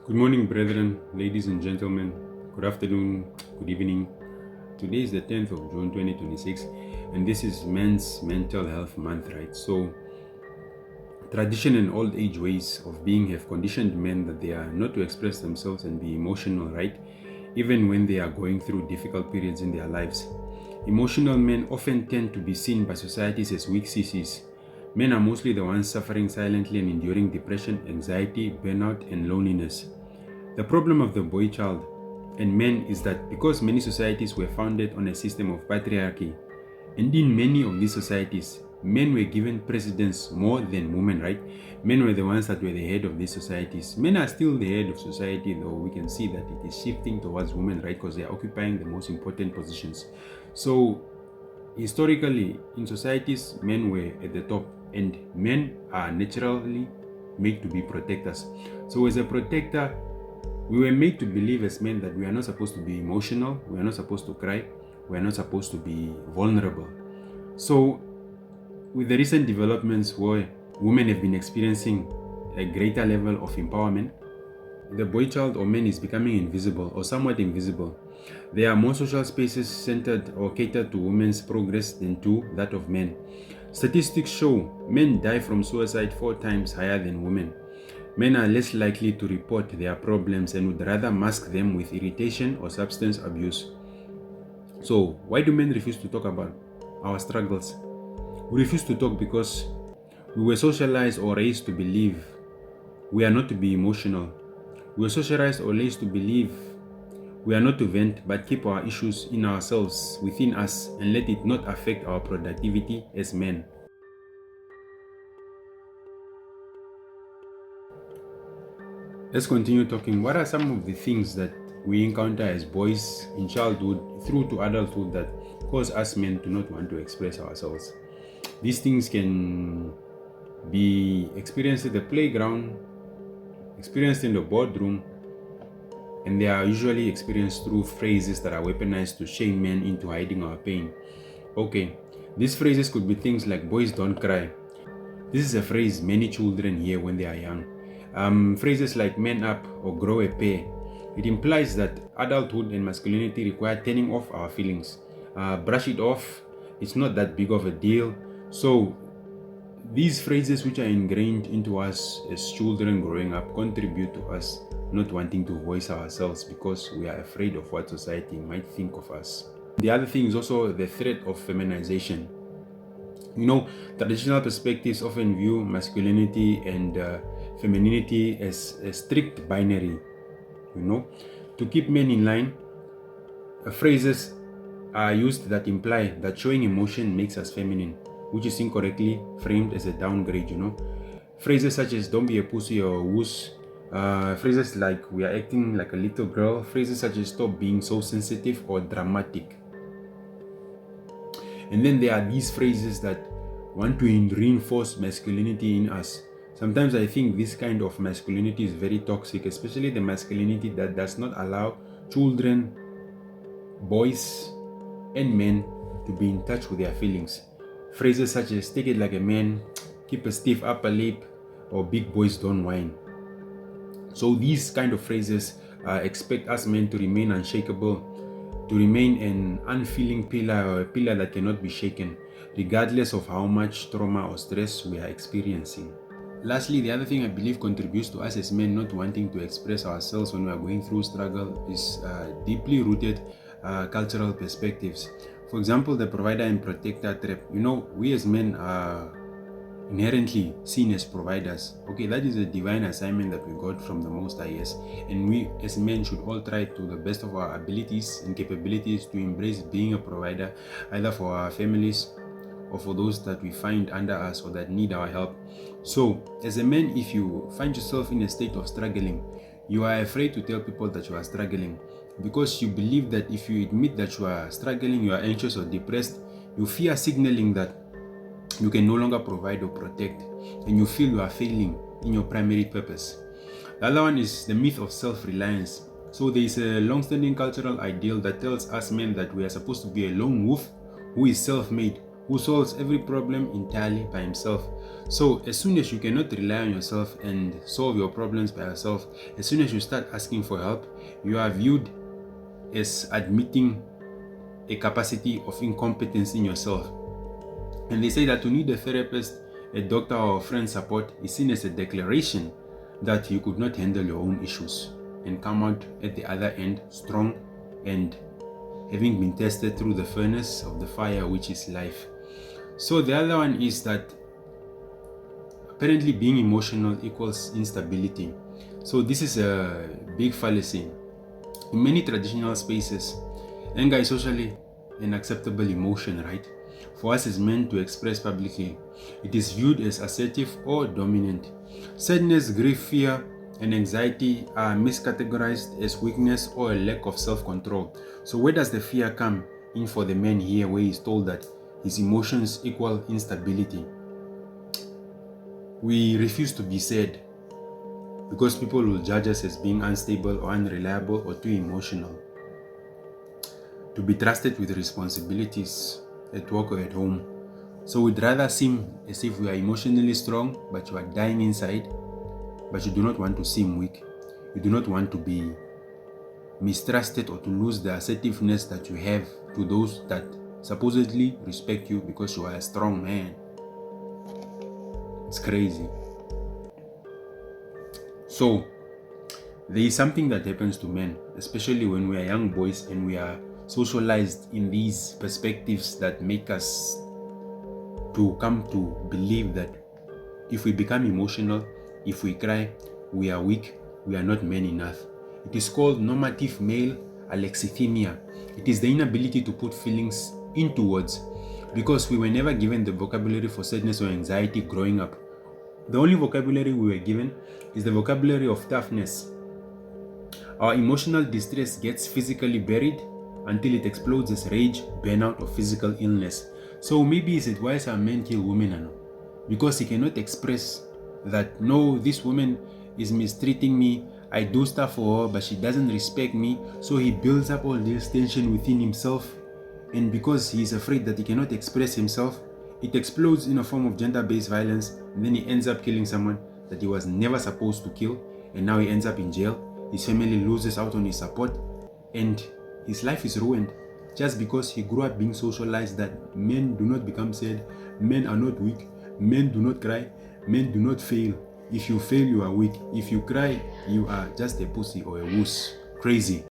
Good morning, brethren, ladies and gentlemen. Good afternoon, good evening. Today is the 10th of June 2026, and this is Men's Mental Health Month, right? So, tradition and old age ways of being have conditioned men that they are not to express themselves and be emotional, right? Even when they are going through difficult periods in their lives. Emotional men often tend to be seen by societies as weak sissies. Men are mostly the ones suffering silently and enduring depression, anxiety, burnout, and loneliness. The problem of the boy child and men is that because many societies were founded on a system of patriarchy, and in many of these societies, men were given precedence more than women, right? Men were the ones that were the head of these societies. Men are still the head of society, though we can see that it is shifting towards women, right? Because they are occupying the most important positions. So, historically, in societies, men were at the top, and men are naturally made to be protectors. So, as a protector, we were made to believe as men that we are not supposed to be emotional, we are not supposed to cry, we are not supposed to be vulnerable. So, with the recent developments where women have been experiencing a greater level of empowerment, the boy child or man is becoming invisible or somewhat invisible. There are more social spaces centered or catered to women's progress than to that of men. Statistics show men die from suicide 4 times higher than women. Men are less likely to report their problems and would rather mask them with irritation or substance abuse. So, why do men refuse to talk about our struggles? We refuse to talk because we were socialized or raised to believe we are not to be emotional. We were socialized or raised to believe we are not to vent but keep our issues in ourselves, within us, and let it not affect our productivity as men. Let's continue talking. What are some of the things that we encounter as boys in childhood through to adulthood that cause us men to not want to express ourselves? These things can be experienced at the playground, experienced in the boardroom, and they are usually experienced through phrases that are weaponized to shame men into hiding our pain. Okay, these phrases could be things like boys don't cry. This is a phrase many children hear when they are young. Phrases like man up or grow a pair. It implies that adulthood and masculinity require turning off our feelings. Brush it off. It's not that big of a deal. So these phrases which are ingrained into us as children growing up contribute to us not wanting to voice ourselves because we are afraid of what society might think of us. The other thing is also the threat of feminization. Traditional perspectives often view masculinity and femininity as a strict binary. To keep men in line, phrases are used that imply that showing emotion makes us feminine, which is incorrectly framed as a downgrade. Phrases such as "don't be a pussy" or "woos," phrases like "we are acting like a little girl," phrases such as "stop being so sensitive" or "dramatic." And then there are these phrases that want to reinforce masculinity in us. Sometimes I think this kind of masculinity is very toxic, especially the masculinity that does not allow children, boys, and men to be in touch with their feelings. Phrases such as "take it like a man," "keep a stiff upper lip," or "big boys don't whine." So these kind of phrases expect us men to remain unshakable, to remain an unfeeling pillar or a pillar that cannot be shaken, regardless of how much trauma or stress we are experiencing. Lastly, the other thing I believe contributes to us as men not wanting to express ourselves when we are going through struggle is deeply rooted cultural perspectives. For example, the provider and protector trap. We as men are inherently seen as providers. Okay, that is a divine assignment that we got from the Most High, yes. And we as men should all try to the best of our abilities and capabilities to embrace being a provider, either for our families or for those that we find under us or that need our help. So, as a man, if you find yourself in a state of struggling, you are afraid to tell people that you are struggling because you believe that if you admit that you are struggling, you are anxious or depressed, you fear signaling that you can no longer provide or protect, and you feel you are failing in your primary purpose. The other one is the myth of self-reliance. So there is a long-standing cultural ideal that tells us men that we are supposed to be a lone wolf who is self-made, who solves every problem entirely by himself. So as soon as you cannot rely on yourself and solve your problems by yourself, as soon as you start asking for help, you are viewed as admitting a capacity of incompetence in yourself. And they say that to need a therapist, a doctor, or friend support is seen as a declaration that you could not handle your own issues and come out at the other end strong and having been tested through the furnace of the fire, which is life. So the other one is that apparently being emotional equals instability. So this is a big fallacy. In many traditional spaces, anger is socially an acceptable emotion, right? For us as men to express publicly, it is viewed as assertive or dominant. Sadness, grief, fear, and anxiety are miscategorized as weakness or a lack of self-control. So where does the fear come in for the man here, where he's told that his emotions equal instability? We refuse to be sad because people will judge us as being unstable or unreliable or too emotional to be trusted with responsibilities at work or at home. So we'd rather seem as if we are emotionally strong, but you are dying inside, but you do not want to seem weak. You do not want to be mistrusted or to lose the assertiveness that you have to those that supposedly respect you because you are a strong man. It's crazy. So there is something that happens to men, especially when we are young boys and we are socialized in these perspectives that make us to come to believe that if we become emotional, if we cry, we are weak, we are not men enough. It is called normative male alexithymia. It is the inability to put feelings into words because we were never given the vocabulary for sadness or anxiety growing up. The only vocabulary we were given is the vocabulary of toughness. Our emotional distress gets physically buried until it explodes as rage, burnout, or physical illness. So maybe is it why some men kill women? Because he cannot express that, no, this woman is mistreating me, I do stuff for her, but she doesn't respect me. So he builds up all this tension within himself, and because he is afraid that he cannot express himself, it explodes in a form of gender-based violence, and then he ends up killing someone that he was never supposed to kill, and now he ends up in jail. His family loses out on his support, and his life is ruined just because he grew up being socialized that men do not become sad, men are not weak, men do not cry, men do not fail. If you fail, you are weak. If you cry, you are just a pussy or a wuss. Crazy.